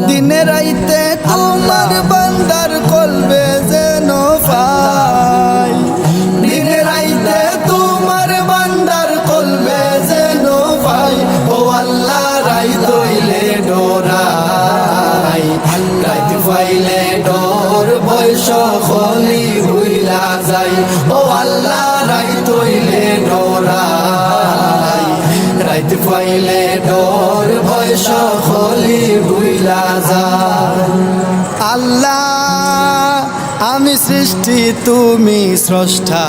দিনে রাইতে তোমার বান্দার কলবে যেন পাই, দিনে রাইতে তোমার বান্দার কলবে যেন পাই। ও আল্লাহ রাইত হইলে ডোরাই, রাইত পাইলে ডোর বয়স খলি ভুইলা যাই। ও আল্লাহ রাইত হইলে ডোরাই, রাইত পাইলে ডোর বয়স খলি ভুইলা যায়। আল্লাহ আমি সৃষ্টি তুমি স্রষ্টা,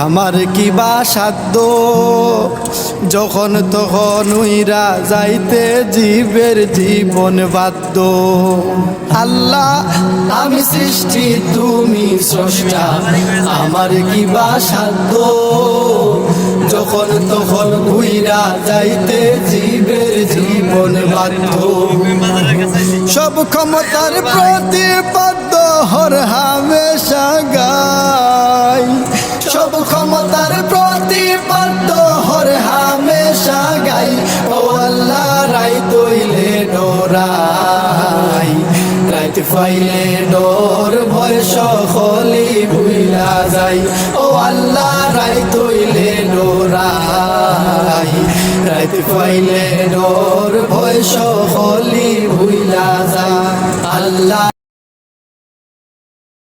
আমার কি বা সাধ্য, যখন তখন উইরা যাইতে জীবের জীবন বাধ্য। আল্লাহ আমি সৃষ্টি তুমি স্রষ্টা, আমার কি বা সাধ্য, যখন তখন উইরা যাইতে জীবের জীবন বাধ্য। সব ক্ষমতার প্রতিপাদ্য হর হামেশা গাই, সব ক্ষমতার প্রতিপাদ্য হর হামেশা গাই। ও আল্লাহ রাইত হইলে ডোরাই, রাইত পাইলে ডোর বয়স খলি ভুইলা যাই। ও আল্লাহ রাইত হইলে ডোরাই, রাইত পাইলে ডোর বয়স খলি ভুইলা যায়। আল্লাহ